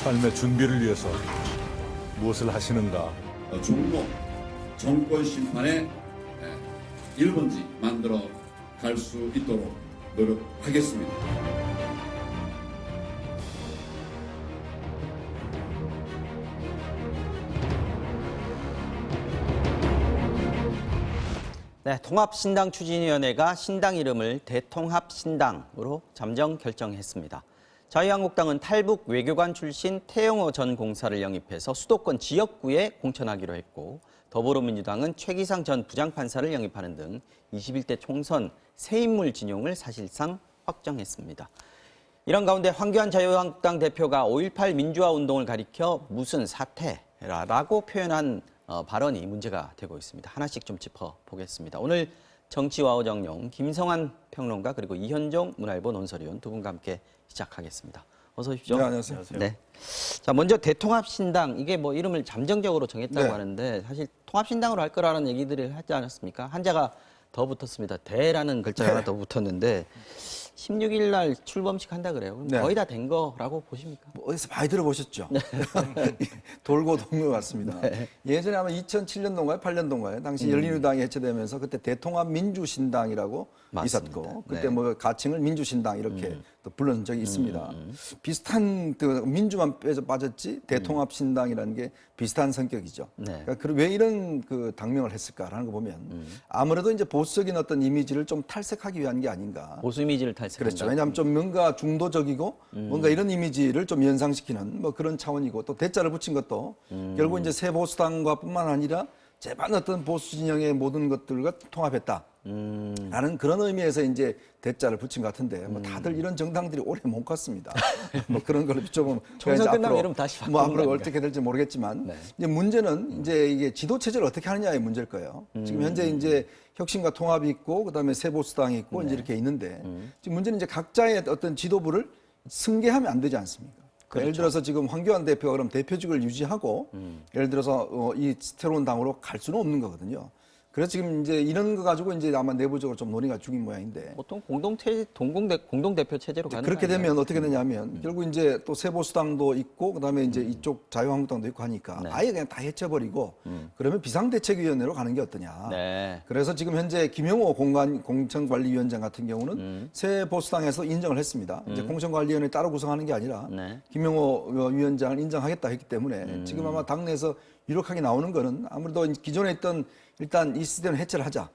삶의 준비를 위해서 무엇을 하시는가? 중국 정권 심판의 1번지 만들어 갈 수 있도록 노력하겠습니다. 네, 통합신당추진위원회가 신당 이름을 대통합신당으로 잠정 결정했습니다. 자유한국당은 탈북 외교관 출신 태영호 전 공사를 영입해서 수도권 지역구에 공천하기로 했고, 더불어민주당은 최기상 전 부장판사를 영입하는 등 21대 총선 새 인물 진용을 사실상 확정했습니다. 이런 가운데 황교안 자유한국당 대표가 5.18 민주화 운동을 가리켜 무슨 사태라고 표현한 발언이 문제가 되고 있습니다. 하나씩 좀 짚어보겠습니다. 오늘 정치와 오정용, 김성환 평론가 그리고 이현종 문화일보 논설위원 두 분과 함께 시작하겠습니다. 어서 오십시오. 네, 안녕하세요. 네. 자, 먼저 대통합신당, 이게 뭐 이름을 잠정적으로 정했다고 네. 하는데 사실 통합신당으로 할 거라는 얘기들을 하지 않았습니까? 한자가 더 붙었습니다. 대라는 글자가 하나 더 붙었는데 16일 날 출범식 한다 그래요. 그럼 네. 거의 다 된 거라고 보십니까? 뭐 어디서 많이 들어보셨죠? 돌고 도는 것 같습니다. 예전에 아마 2007년도인가요? 8년도인가요? 당시 열린우리당이 해체되면서 그때 대통합민주신당이라고 맞습니다. 있었고, 네. 그때 뭐 가칭을 민주신당 이렇게 또 불렀던 적이 있습니다. 비슷한 그 민주만 빠졌지 대통합신당이라는 게 비슷한 성격이죠. 네. 그러니까 왜 이런 그 당명을 했을까라는 거 보면 아무래도 이제 보수적인 어떤 이미지를 좀 탈색하기 위한 게 아닌가. 보수 이미지를 탈색한다. 그렇죠. 왜냐하면 좀 뭔가 중도적이고 뭔가 이런 이미지를 좀 연상시키는 뭐 그런 차원이고, 또 대자를 붙인 것도 결국 이제 새 보수당과뿐만 아니라 제반 어떤 보수 진영의 모든 것들과 통합했다. 라는 그런 의미에서 이제 대자를 붙인 것 같은데, 뭐 다들 이런 정당들이 오래 못 갔습니다. 뭐 그런 걸로 좀 총선 끝나면 이름 다시 바꾸는 뭐 앞으로 거 어떻게 될지 모르겠지만, 네. 이제 문제는 이제 이게 지도 체제를 어떻게 하느냐의 문제일 거예요. 지금 현재 이제 혁신과 통합이 있고, 그다음에 새보수당이 있고, 이제 이렇게 있는데, 지금 문제는 이제 각자의 어떤 지도부를 승계하면 안 되지 않습니까? 그렇죠. 예를 들어서 지금 황교안 대표가 그럼 대표직을 유지하고, 예를 들어서 이 새로운 당으로 갈 수는 없는 거거든요. 그래서 지금 이제 이런 거 가지고 이제 아마 내부적으로 좀 논의가 중인 모양인데, 보통 공동대표 체제로 가는 그렇게 거 아니에요? 되면 어떻게 되냐면 결국 이제 또 새보수당도 있고, 그다음에 이제 이쪽 자유한국당도 있고 하니까 네. 아예 그냥 다 해쳐버리고 그러면 비상대책위원회로 가는 게 어떠냐. 네. 그래서 지금 현재 김영호 공천관리위원장 같은 경우는 새보수당에서 인정을 했습니다. 이제 공천관리위원회 따로 구성하는 게 아니라 네. 김영호 위원장을 인정하겠다 했기 때문에 지금 아마 당내에서 유력하게 나오는 거는 아무래도 기존에 있던 일단 이 시스템을 해체를 하자.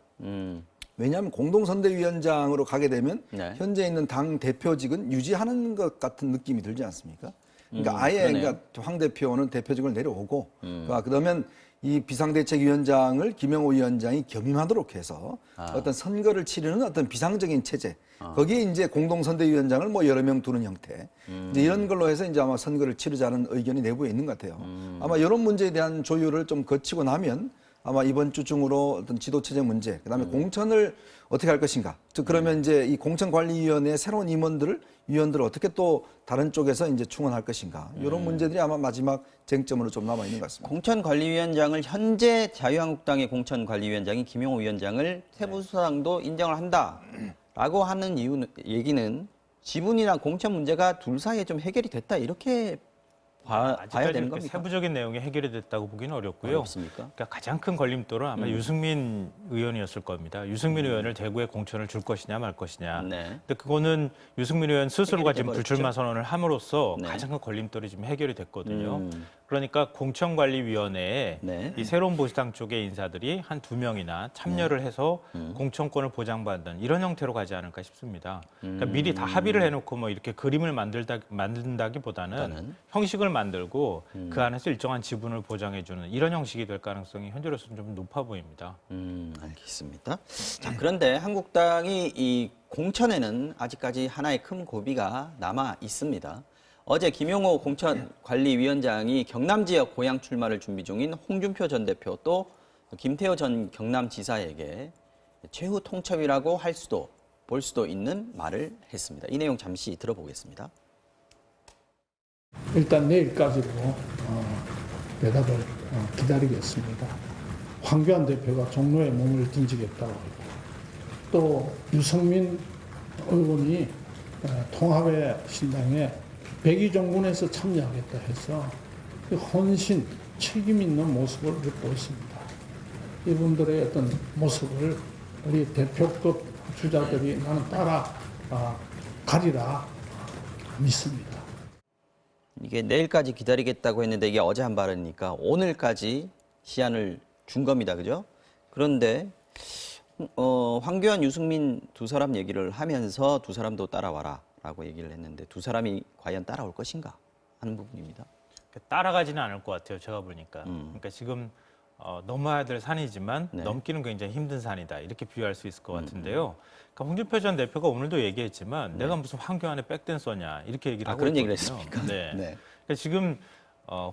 왜냐하면 공동선대위원장으로 가게 되면 네. 현재 있는 당 대표직은 유지하는 것 같은 느낌이 들지 않습니까? 그러니까 아예 그러네요. 그러니까 황 대표는 대표직을 내려오고, 그러면 이 비상대책위원장을 김영호 위원장이 겸임하도록 해서 어떤 선거를 치르는 어떤 비상적인 체제, 거기에 이제 공동선대위원장을 뭐 여러 명 두는 형태, 이제 이런 걸로 해서 이제 아마 선거를 치르자는 의견이 내부에 있는 것 같아요. 아마 이런 문제에 대한 조율을 좀 거치고 나면 아마 이번 주 중으로 어떤 지도체제 문제, 그다음에 공천을 어떻게 할 것인가. 즉 그러면 이제 이 공천관리위원회 새로운 위원들을 어떻게 또 다른 쪽에서 이제 충원할 것인가. 이런 문제들이 아마 마지막 쟁점으로 좀 남아 있는 것 같습니다. 공천관리위원장을 현재 자유한국당의 공천관리위원장이 김용호 위원장을 세부수당도 인정을 한다라고 하는 얘기는 지분이나 공천 문제가 둘 사이에 좀 해결이 됐다 이렇게 봐야 아직까지 되는 이렇게 겁니까? 세부적인 내용이 해결이 됐다고 보기는 어렵고요. 어렵습니까? 그러니까 가장 큰 걸림돌은 아마 유승민 의원이었을 겁니다. 유승민 의원을 대구에 공천을 줄 것이냐 말 것이냐. 네. 근데 그거는 유승민 의원 스스로가 지금 해결이 불출마 선언을 함으로써 네. 가장 큰 걸림돌이 지금 해결이 됐거든요. 그러니까 공천관리위원회에 네. 이 새로운 보수당 쪽의 인사들이 한 2명이나 참여를 해서 공천권을 보장받는 이런 형태로 가지 않을까 싶습니다. 그러니까 미리 다 합의를 해놓고 뭐 이렇게 그림을 만든다기보다는 형식을 만들고 그 안에서 일정한 지분을 보장해주는 이런 형식이 될 가능성이 현재로서는 좀 높아 보입니다. 알겠습니다. 자, 그런데 한국당이 이 공천에는 아직까지 하나의 큰 고비가 남아 있습니다. 어제 김용호 공천관리위원장이 경남 지역 고향 출마를 준비 중인 홍준표 전 대표 또 김태호 전 경남지사에게 최후 통첩이라고 볼 수도 있는 말을 했습니다. 이 내용 잠시 들어보겠습니다. 일단 내일까지로 대답을 기다리겠습니다. 황교안 대표가 종로에 몸을 던지겠다고 하고, 또 유승민 의원이 통합의 신당에 백의종군에서 참여하겠다 해서 그 헌신, 책임 있는 모습을 보였습니다. 이분들의 어떤 모습을 우리 대표급 주자들이 나는 따라 가리라 믿습니다. 이게 내일까지 기다리겠다고 했는데 이게 어제 한 발언이니까 오늘까지 시한을 준 겁니다. 그죠? 그런데 황교안, 유승민 두 사람 얘기를 하면서 두 사람도 따라와라 라고 얘기를 했는데 두 사람이 과연 따라올 것인가 하는 부분입니다. 따라가지는 않을 것 같아요. 제가 보니까. 그러니까 지금 넘어야 될 산이지만 네. 넘기는 굉장히 힘든 산이다. 이렇게 비유할 수 있을 것 같은데요. 그러니까 홍준표 전 대표가 오늘도 얘기했지만 내가 무슨 황교안의 백댄서냐 이렇게 얘기를 하고 그런 있거든요. 얘기를 했습니까? 네. 네. 그러니까 지금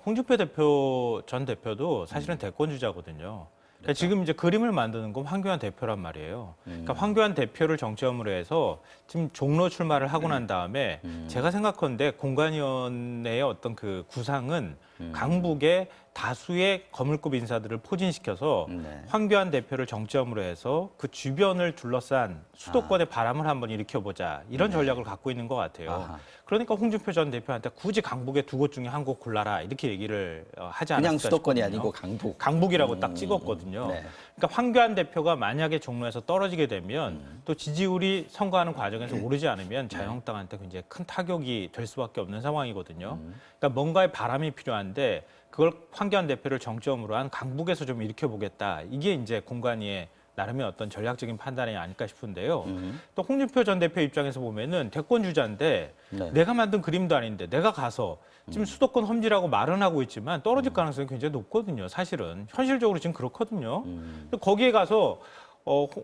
홍준표 전 대표도 사실은 대권 주자거든요. 그러니까 지금 이제 그림을 만드는 건 황교안 대표란 말이에요. 그러니까 황교안 대표를 정점으로 해서 지금 종로 출마를 하고 난 다음에 제가 생각컨대 공관위원회의 어떤 그 구상은 강북의 다수의 거물급 인사들을 포진시켜서 네. 황교안 대표를 정점으로 해서 그 주변을 둘러싼 수도권의 바람을 한번 일으켜보자 이런 전략을 갖고 있는 것 같아요. 아하. 그러니까 홍준표 전 대표한테 굳이 강북의 두 곳 중에 한 곳 골라라 이렇게 얘기를 하지 않았을까 그냥 수도권이 싶거든요. 아니고 강북. 강북이라고 딱 찍었거든요. 네. 그러니까 황교안 대표가 만약에 종로에서 떨어지게 되면 또 지지율이 선거하는 과정에서 오르지 않으면 자유한국당한테 굉장히 큰 타격이 될 수밖에 없는 상황이거든요. 그러니까 뭔가의 바람이 필요한데 그걸 황교안 대표를 정점으로 한 강북에서 좀 일으켜보겠다. 이게 이제 공관위의 나름의 어떤 전략적인 판단이 아닐까 싶은데요. 또 홍준표 전 대표 입장에서 보면은 대권 주자인데 네. 내가 만든 그림도 아닌데 내가 가서 지금 수도권 험지라고 말은 하고 있지만 떨어질 가능성이 굉장히 높거든요. 사실은 현실적으로 지금 그렇거든요. 거기에 가서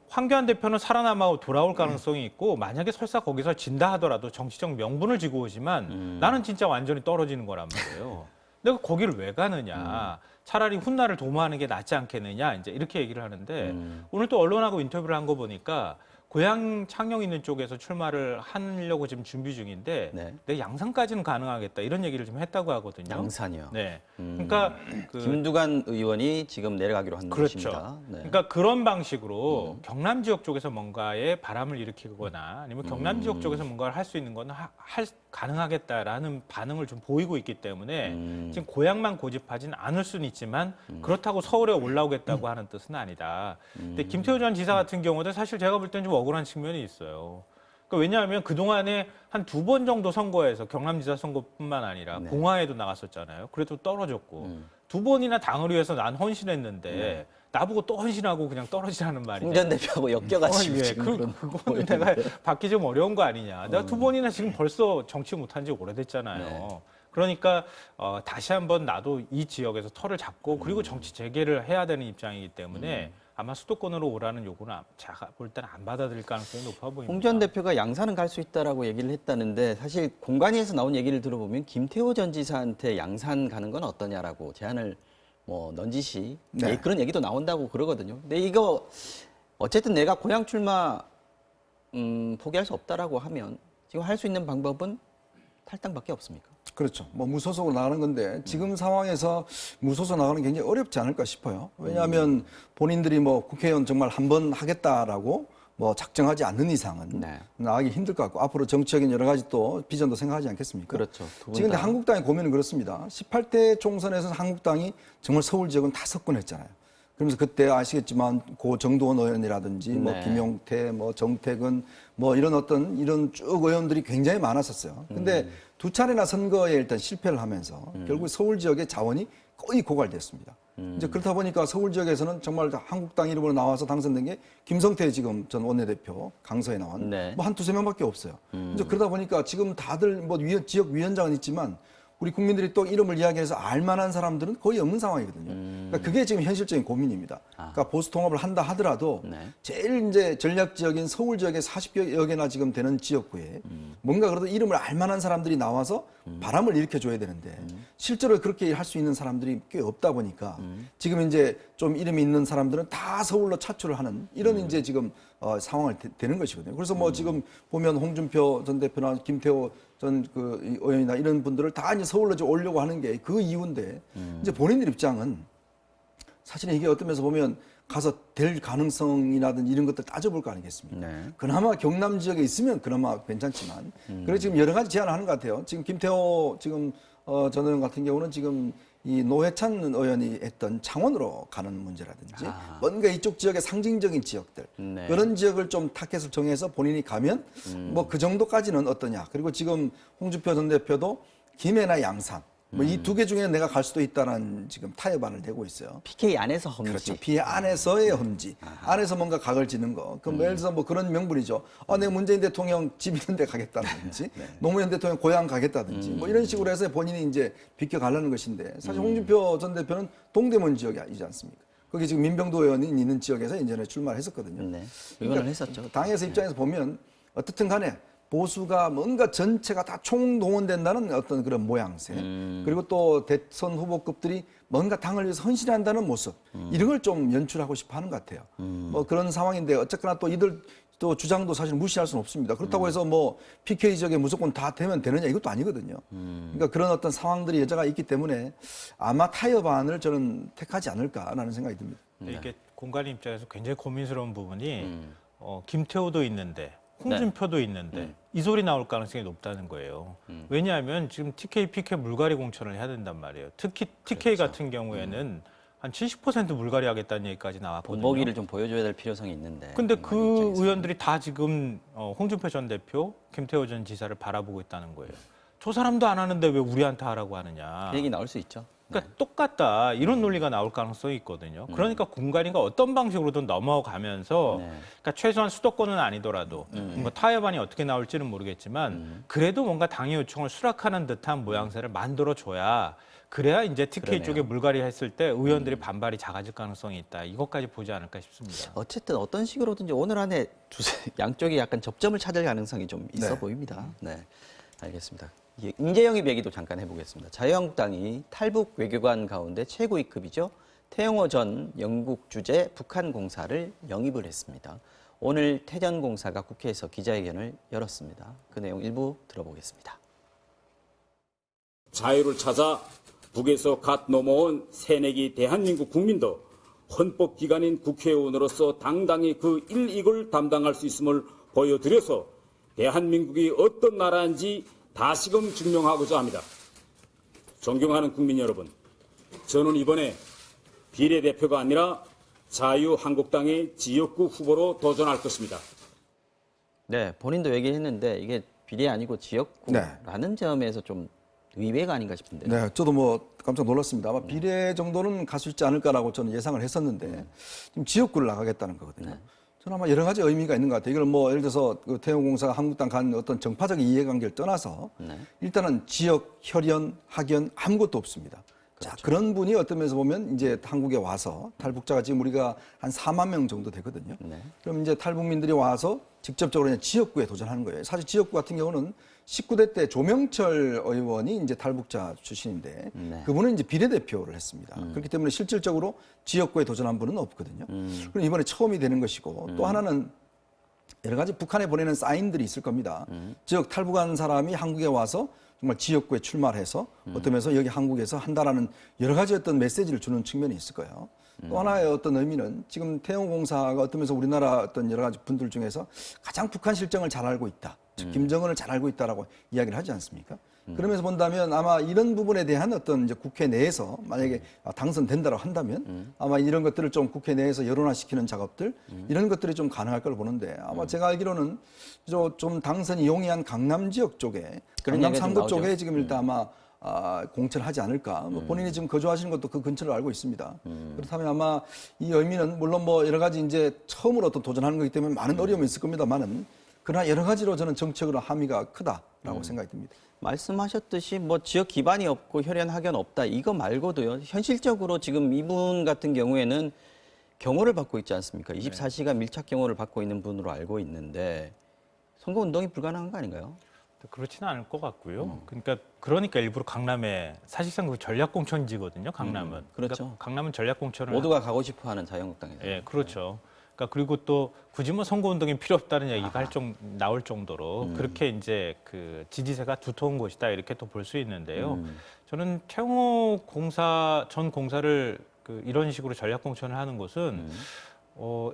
황교안 대표는 살아남아 돌아올 가능성이 있고 만약에 설사 거기서 진다 하더라도 정치적 명분을 지고 오지만 나는 진짜 완전히 떨어지는 거란 말이에요. 내가 거기를 왜 가느냐. 차라리 훗날을 도모하는 게 낫지 않겠느냐. 이제 이렇게 얘기를 하는데 오늘 또 언론하고 인터뷰를 한 거 보니까 고향 창녕 있는 쪽에서 출마를 하려고 지금 준비 중인데 네. 내가 양산까지는 가능하겠다. 이런 얘기를 좀 했다고 하거든요. 양산이요. 네. 그러니까 김두관 의원이 지금 내려가기로 한 그렇죠. 것입니다. 네. 그러니까 그런 방식으로 경남 지역 쪽에서 뭔가의 바람을 일으키거나 아니면 경남 지역 쪽에서 뭔가를 할 수 있는 건 가능하겠다라는 반응을 좀 보이고 있기 때문에 지금 고향만 고집하진 않을 수는 있지만 그렇다고 서울에 올라오겠다고 하는 뜻은 아니다. 근데 김태호 전 지사 같은 경우도 사실 제가 볼 때는 좀 억울한 측면이 있어요. 그러니까 왜냐하면 그동안에 한 2번 정도 선거에서 경남지사 선거뿐만 아니라 네. 봉화에도 나갔었잖아요. 그래도 떨어졌고 2번이나 당을 위해서 난 헌신했는데 나보고 또 헌신하고 그냥 떨어지라는 말이냐. 홍 전 대표하고 엮여가지고 예, 지금 그런 그거는 내가 받기 좀 어려운 거 아니냐. 내가 2번이나 지금 벌써 정치 못한 지 오래됐잖아요. 네. 그러니까 다시 한번 나도 이 지역에서 털을 잡고 그리고 정치 재개를 해야 되는 입장이기 때문에 아마 수도권으로 오라는 요구는 제가 볼 때는 안 받아들일 가능성이 높아 보입니다. 홍 전 대표가 양산은 갈 수 있다라고 얘기를 했다는데 사실 공관위에서 나온 얘기를 들어보면 김태호 전 지사한테 양산 가는 건 어떠냐라고 제안을 넌지시 네. 그런 얘기도 나온다고 그러거든요. 근데 이거 어쨌든 내가 고향 출마 포기할 수 없다라고 하면 지금 할 수 있는 방법은 탈당밖에 없습니까? 그렇죠. 뭐 무소속으로 나가는 건데 지금 상황에서 무소속 나가는 게 굉장히 어렵지 않을까 싶어요. 왜냐하면 본인들이 뭐 국회의원 정말 한 번 하겠다라고 뭐 작정하지 않는 이상은 네. 나가기 힘들 것 같고 앞으로 정치적인 여러 가지 또 비전도 생각하지 않겠습니까? 그렇죠. 두분 지금 근데 다. 한국당의 고민은 그렇습니다. 18대 총선에서 한국당이 정말 서울 지역은 다 석권했잖아요. 그러면서 그때 아시겠지만 고 정도원 의원이라든지 뭐 네. 김용태, 뭐 정택은 뭐 이런 이런 쭉 의원들이 굉장히 많았었어요. 근데 두 차례나 선거에 일단 실패를 하면서 결국 서울 지역의 자원이 거의 고갈됐습니다. 이제 그렇다 보니까 서울 지역에서는 정말 한국당 이름으로 나와서 당선된 게 김성태 지금 전 원내대표 강서에 나온 네. 뭐 한 두세 명밖에 없어요. 이제 그러다 보니까 지금 다들 뭐 지역 위원장은 있지만 우리 국민들이 또 이름을 이야기해서 알만한 사람들은 거의 없는 상황이거든요. 그러니까 그게 지금 현실적인 고민입니다. 그러니까 보수 통합을 한다 하더라도 네. 제일 이제 전략 지역인 서울 지역에 40여 개나 지금 되는 지역구에 뭔가 그래도 이름을 알만한 사람들이 나와서 바람을 일으켜줘야 되는데 실제로 그렇게 할 수 있는 사람들이 꽤 없다 보니까 지금 이제 좀 이름이 있는 사람들은 다 서울로 차출을 하는 이런 이제 지금 상황을 되는 것이거든요. 그래서 뭐 지금 보면 홍준표 전 대표나 김태호 전 그 의원이나 이런 분들을 다 이제 서울로 좀 오려고 하는 게 그 이유인데 이제 본인들 입장은 사실 이게 어떤 면에서 보면 가서 될 가능성이라든지 이런 것들 따져볼 거 아니겠습니까? 네. 그나마 경남 지역에 있으면 그나마 괜찮지만 그래서 지금 여러 가지 제안을 하는 것 같아요. 지금 김태호 지금 전 의원 같은 경우는 지금 이 노회찬 의원이 했던 창원으로 가는 문제라든지 뭔가 이쪽 지역의 상징적인 지역들 네. 그런 지역을 좀 타겟을 정해서 본인이 가면 뭐 그 정도까지는 어떠냐. 그리고 지금 홍준표 전 대표도 김해나 양산 뭐 이 두 개 중에 내가 갈 수도 있다는 지금 타협안을 내고 있어요. PK 안에서 험지. 그렇죠. 피해 안에서의 험지. 안에서 뭔가 각을 지는 거. 그럼 예를 들어서 뭐 그런 명분이죠. 내 문재인 대통령 집 있는 데 가겠다든지, 노무현 대통령 고향 가겠다든지, 뭐 이런 식으로 해서 본인이 이제 비껴가려는 것인데, 사실 홍준표 전 대표는 동대문 지역이지 않습니까? 거기 지금 민병도 의원이 있는 지역에서 이전에 출마를 했었거든요. 네. 의원을 했었죠. 당에서 입장에서 보면 어떻든 간에 보수가 뭔가 전체가 다 총동원된다는 어떤 그런 모양새 그리고 또 대선 후보급들이 뭔가 당을 위해서 헌신한다는 모습 이런 걸 좀 연출하고 싶어 하는 것 같아요. 뭐 그런 상황인데 어쨌거나 또 이들 또 주장도 사실 무시할 수는 없습니다. 그렇다고 해서 뭐 PK 지역에 무조건 다 되면 되느냐 이것도 아니거든요. 그러니까 그런 어떤 상황들이 여자가 있기 때문에 아마 타협안을 저는 택하지 않을까라는 생각이 듭니다. 근데 이게 공관위 입장에서 굉장히 고민스러운 부분이 김태호도 있는데 홍준표도 있는데 이 소리 나올 가능성이 높다는 거예요. 왜냐하면 지금 TK, PK 물갈이 공천을 해야 된단 말이에요. 특히 TK 같은 경우에는 한 70% 물갈이 하겠다는 얘기까지 나왔거든요. 본보기를 좀 보여줘야 될 필요성이 있는데. 근데 그 입장에서는. 의원들이 다 지금 홍준표 전 대표, 김태호 전 지사를 바라보고 있다는 거예요. 저 사람도 안 하는데 왜 우리한테 하라고 하느냐. 그 얘기 나올 수 있죠. 그러니까 똑같다 이런 논리가 나올 가능성이 있거든요. 그러니까 공관위가 어떤 방식으로든 넘어가면서 그러니까 최소한 수도권은 아니더라도 뭐 타협안이 어떻게 나올지는 모르겠지만 그래도 뭔가 당의 요청을 수락하는 듯한 모양새를 만들어줘야 그래야 이제 TK 그러네요. 쪽에 물갈이 했을 때 의원들의 반발이 작아질 가능성이 있다. 이것까지 보지 않을까 싶습니다. 어쨌든 어떤 식으로든지 오늘 안에 양쪽이 약간 접점을 찾을 가능성이 좀 있어 네. 보입니다. 네, 알겠습니다. 인재 영입 얘기도 잠깐 해보겠습니다. 자유한국당이 탈북 외교관 가운데 최고위급이죠. 태영호 전 영국 주재 북한 공사를 영입을 했습니다. 오늘 태전 공사가 국회에서 기자회견을 열었습니다. 그 내용 일부 들어보겠습니다. 자유를 찾아 북에서 갓 넘어온 새내기 대한민국 국민도 헌법기관인 국회의원으로서 당당히 그 일익을 담당할 수 있음을 보여드려서 대한민국이 어떤 나라인지 다시금 증명하고자 합니다. 존경하는 국민 여러분, 저는 이번에 비례대표가 아니라 자유한국당의 지역구 후보로 도전할 것입니다. 네, 본인도 얘기했는데 이게 비례 아니고 지역구라는 점에서 좀 의외가 아닌가 싶은데. 네, 저도 뭐 깜짝 놀랐습니다. 아마 비례 정도는 갈 수 있지 않을까라고 저는 예상을 했었는데 지금 지역구를 나가겠다는 거거든요. 저는 아마 여러 가지 의미가 있는 것 같아요. 이걸 뭐 예를 들어서 그 태영공사가 한국당 간 어떤 정파적인 이해관계를 떠나서 일단은 지역, 혈연, 학연 아무것도 없습니다. 자, 그런 분이 어떤 면에서 보면 이제 한국에 와서 탈북자가 지금 우리가 한 4만 명 정도 되거든요. 그럼 이제 탈북민들이 와서 직접적으로 그냥 지역구에 도전하는 거예요. 사실 지역구 같은 경우는 19대 때 조명철 의원이 이제 탈북자 출신인데 그분은 이제 비례대표를 했습니다. 그렇기 때문에 실질적으로 지역구에 도전한 분은 없거든요. 그럼 이번에 처음이 되는 것이고 또 하나는 여러 가지 북한에 보내는 사인들이 있을 겁니다. 즉 탈북한 사람이 한국에 와서 정말 지역구에 출마를 해서 어떤 면에서 여기 한국에서 한다라는 여러 가지 어떤 메시지를 주는 측면이 있을 거예요. 또 하나의 어떤 의미는 지금 태영공사가 어떤 면에서 우리나라 어떤 여러 가지 분들 중에서 가장 북한 실정을 잘 알고 있다. 즉 김정은을 잘 알고 있다라고 이야기를 하지 않습니까? 그러면서 본다면 아마 이런 부분에 대한 어떤 이제 국회 내에서 만약에 당선된다고 한다면 아마 이런 것들을 좀 국회 내에서 여론화시키는 작업들 이런 것들이 좀 가능할 걸 보는데 아마 제가 알기로는 좀 당선이 용이한 강남 지역 쪽에 강남 3구 쪽에 지금 일단 아마 공천을 하지 않을까. 뭐 본인이 지금 거주하시는 것도 그 근처를 알고 있습니다. 그렇다면 아마 이 의미는 물론 뭐 여러 가지 이제 처음으로 또 도전하는 거기 때문에 많은 어려움이 있을 겁니다만은 그러나 여러 가지로 저는 정책으로 함의가 크다라고 생각이 듭니다. 말씀하셨듯이 뭐 지역 기반이 없고 혈연 학연 없다 이거 말고도요. 현실적으로 지금 이분 같은 경우에는 경호를 받고 있지 않습니까? 24시간 밀착 경호를 받고 있는 분으로 알고 있는데 선거 운동이 불가능한 거 아닌가요? 그렇지는 않을 것 같고요. 그러니까 일부러 강남에 사실상 그 전략공천지거든요. 강남은. 그렇죠. 그러니까 강남은 전략공천을 모두가 가고 싶어하는 자유한국당에서. 예, 그렇죠. 그러니까 그리고 또 굳이 뭐 선거운동이 필요 없다는 얘기가 나올 정도로 그렇게 이제 그 지지세가 두터운 곳이다 이렇게 또 볼 수 있는데요. 저는 태영호 전 공사를 이런 식으로 전략 공천을 하는 것은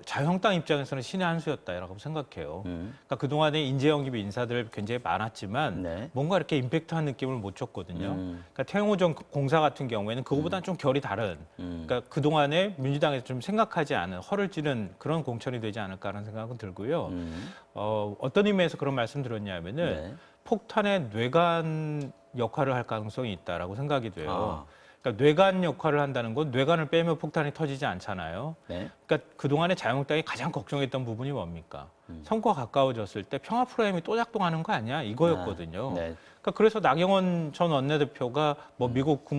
자유한국당 입장에서는 신의 한 수였다라고 생각해요. 그러니까 그동안에 인재 영입 인사들 굉장히 많았지만 네. 뭔가 이렇게 임팩트한 느낌을 못 줬거든요. 그러니까 태영호 전 공사 같은 경우에는 그거보다는 좀 결이 다른, 그러니까 그동안에 민주당에서 좀 생각하지 않은 허를 찌른 그런 공천이 되지 않을까라는 생각은 들고요. 어떤 의미에서 그런 말씀 드렸냐면은 네. 폭탄의 뇌관 역할을 할 가능성이 있다라고 생각이 돼요. 그러니까 뇌관 역할을 한다는 건 뇌관을 빼면 폭탄이 터지지 않잖아요. 네. 그러니까 그동안에 자유한국당이 가장 걱정했던 부분이 뭡니까? 선거가 가까워졌을 때 평화 프레임이 또 작동하는 거 아니야? 이거였거든요. 네. 그러니까 그래서 나경원 전 원내대표가 뭐 미국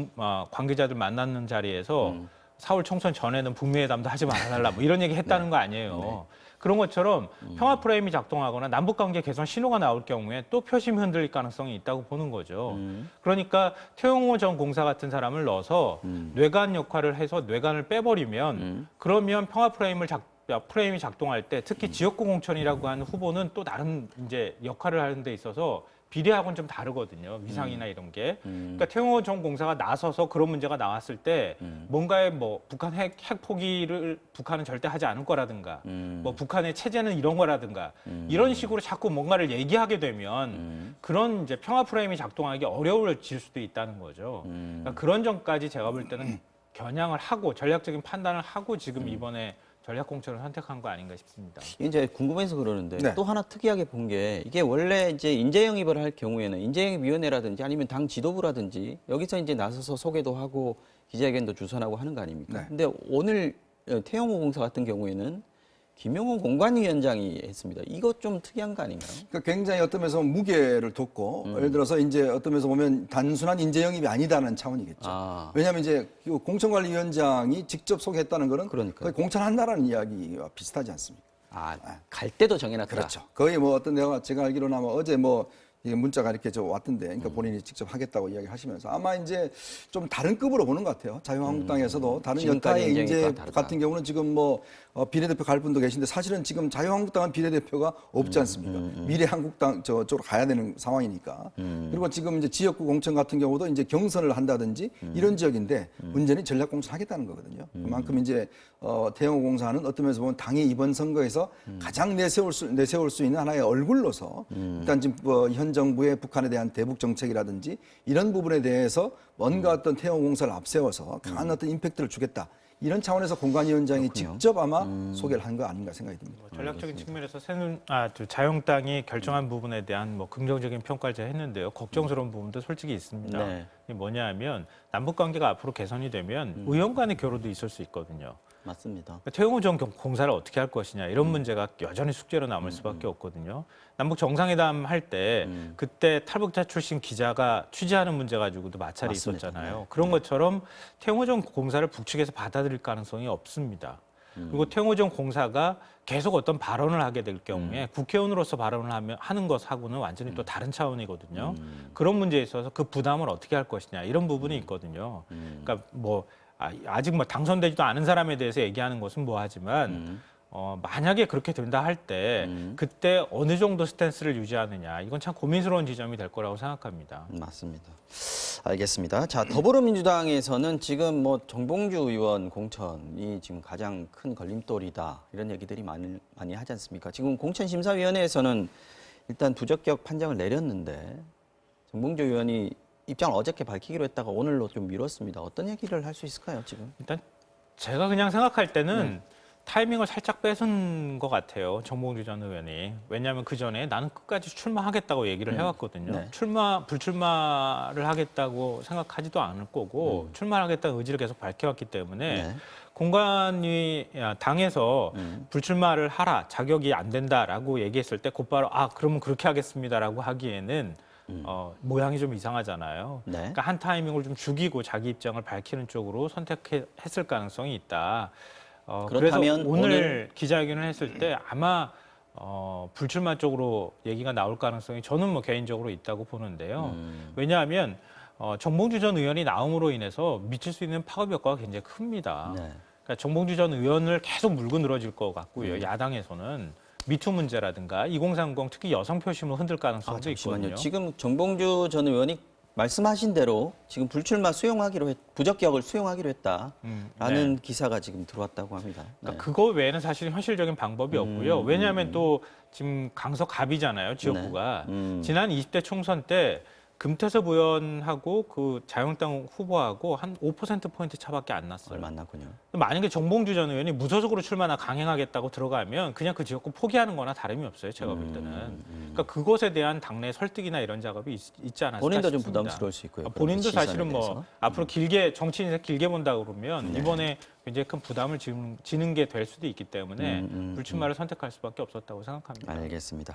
관계자들 만나는 자리에서 4월 총선 전에는 북미 회담도 하지 말아달라 뭐 이런 얘기 했다는 거 아니에요. 그런 것처럼 평화 프레임이 작동하거나 남북 관계 개선 신호가 나올 경우에 또 표심이 흔들릴 가능성이 있다고 보는 거죠. 그러니까 태용호 전 공사 같은 사람을 넣어서 뇌관 역할을 해서 뇌관을 빼버리면 그러면 평화 프레임이 작동할 때 특히 지역구 공천이라고 하는 후보는 또 다른 이제 역할을 하는 데 있어서 비례하고는 좀 다르거든요. 위상이나 이런 게. 그러니까 태용호 전 공사가 나서서 그런 문제가 나왔을 때 뭔가의 뭐 북한 핵 포기를 북한은 절대 하지 않을 거라든가 뭐 북한의 체제는 이런 거라든가 이런 식으로 자꾸 뭔가를 얘기하게 되면 그런 이제 평화 프레임이 작동하기 어려워질 수도 있다는 거죠. 그러니까 그런 점까지 제가 볼 때는 겨냥을 하고 전략적인 판단을 하고 지금 이번에 전략 공천을 선택한 거 아닌가 싶습니다. 이제 궁금해서 그러는데 네. 또 하나 특이하게 본 게 이게 원래 이제 인재 영입을 할 경우에는 인재 영입 위원회라든지 아니면 당 지도부라든지 여기서 이제 나서서 소개도 하고 기자회견도 주선하고 하는 거 아닙니까? 네. 근데 오늘 태영호 공사 같은 경우에는 김용호 공관위원장이 했습니다. 이거 좀 특이한 거 아닌가요? 그러니까 굉장히 어떤 면에서 무게를 뒀고 예를 들어서 이제 어떤 면에서 보면 단순한 인재 영입이 아니다는 차원이겠죠. 아. 왜냐하면 이제 그 공천관리위원장이 직접 소개했다는 거는 그러니까요. 거의 공천한다라는 이야기와 비슷하지 않습니까? 갈 때도 정해놨다. 그렇죠. 거의 뭐 어떤 제가 알기로는 아마 어제 뭐 이게 문자가 이렇게 왔던데, 그러니까 본인이 직접 하겠다고 이야기하시면서 아마 이제 좀 다른 급으로 보는 것 같아요. 자유한국당에서도 다른 지금까지 여타의 인재 인재가 다르다. 같은 경우는 지금 뭐 비례대표 갈 분도 계신데 사실은 지금 자유한국당은 비례대표가 없지 않습니까? 미래한국당 저쪽으로 가야 되는 상황이니까. 그리고 지금 이제 지역구 공천 같은 경우도 이제 경선을 한다든지 이런 지역인데 문제는 전략 공천 하겠다는 거거든요. 그만큼 이제 태영호 공사는 어떤 면에서 보면 당이 이번 선거에서 가장 내세울 수 있는 하나의 얼굴로서 일단 지금 현 정부의 북한에 대한 대북 정책이라든지 이런 부분에 대해서 뭔가 어떤 태영호 공사를 앞세워서 강한 어떤 임팩트를 주겠다. 이런 차원에서 공관위원장이 직접 아마 소개를 한 거 아닌가 생각이 듭니다. 전략적인 측면에서 자유한국당이 결정한 부분에 대한 뭐 긍정적인 평가를 제가 했는데요. 걱정스러운 부분도 솔직히 있습니다. 네. 이게 뭐냐 하면 남북 관계가 앞으로 개선이 되면 의원 간의 교류도 있을 수 있거든요. 맞습니다. 태용호 전 공사를 어떻게 할 것이냐 이런 문제가 여전히 숙제로 남을 수밖에 없거든요. 남북 정상회담 할 때 그때 탈북자 출신 기자가 취재하는 문제 가지고도 마찰이 맞습니다. 있었잖아요. 그런 것처럼 태용호 전 공사를 북측에서 받아들일 가능성이 없습니다. 그리고 태용호 전 공사가 계속 어떤 발언을 하게 될 경우에 국회의원으로서 발언을 하는 것하고는 완전히 또 다른 차원이거든요. 그런 문제에 있어서 그 부담을 어떻게 할 것이냐 이런 부분이 있거든요. 그러니까 뭐 아직 뭐 당선되지도 않은 사람에 대해서 얘기하는 것은 뭐하지만 만약에 그렇게 된다 할 때 그때 어느 정도 스탠스를 유지하느냐 이건 참 고민스러운 지점이 될 거라고 생각합니다. 맞습니다. 알겠습니다. 자, 더불어민주당에서는 지금 뭐 정봉주 의원 공천이 지금 가장 큰 걸림돌이다 이런 얘기들이 많이 하지 않습니까? 지금 공천심사위원회에서는 일단 부적격 판정을 내렸는데 정봉주 의원이 입장을 어저께 밝히기로 했다가 오늘로 좀 미뤘습니다. 어떤 얘기를 할 수 있을까요, 지금? 일단 제가 그냥 생각할 때는 타이밍을 살짝 뺏은 것 같아요. 정봉주 전 의원이. 왜냐하면 그 전에 나는 끝까지 출마하겠다고 얘기를 해왔거든요. 네. 불출마를 하겠다고 생각하지도 않을 거고 출마하겠다는 의지를 계속 밝혀왔기 때문에 네. 공관위 당에서 불출마를 하라, 자격이 안 된다라고 얘기했을 때 곧바로 그러면 그렇게 하겠습니다라고 하기에는 모양이 좀 이상하잖아요. 네. 그러니까 한 타이밍을 좀 죽이고 자기 입장을 밝히는 쪽으로 선택했을 가능성이 있다. 그래서 그렇다면 오늘 기자회견을 했을 때 아마 불출마 쪽으로 얘기가 나올 가능성이 저는 뭐 개인적으로 있다고 보는데요. 왜냐하면 정봉주 전 의원이 나옴으로 인해서 미칠 수 있는 파급 효과가 굉장히 큽니다. 네. 그러니까 정봉주 전 의원을 계속 물고 늘어질 것 같고요. 야당에서는 미투 문제라든가 2030 특히 여성 표심을 흔들 가능성도 잠시만요. 있거든요. 지금 정봉주 전 의원이 말씀하신 대로 지금 불출마 부적격을 수용하기로 했다라는 네. 기사가 지금 들어왔다고 합니다. 네. 그러니까 그거 외에는 사실 현실적인 방법이 없고요. 왜냐하면 또 지금 강서갑이잖아요, 지역구가. 지난 20대 총선 때 금태섭 의원하고 그 자유한국당 후보하고 한 5%포인트 차밖에 안 났어요. 얼마 안 났군요. 만약에 정봉주 전 의원이 무소속으로 출마나 강행하겠다고 들어가면 그냥 그 지역구 포기하는 거나 다름이 없어요, 제가 볼 때는. 그러니까 그것에 대한 당내 설득이나 이런 작업이 있지 않았을까 본인도 좀 싶습니다. 부담스러울 수 있고요. 본인도 그런 사실은 시선에 뭐 대해서. 앞으로 길게 정치 인생 길게 본다 그러면 이번에 굉장히 큰 부담을 지는 게 될 수도 있기 때문에 불출마를 선택할 수밖에 없었다고 생각합니다. 알겠습니다.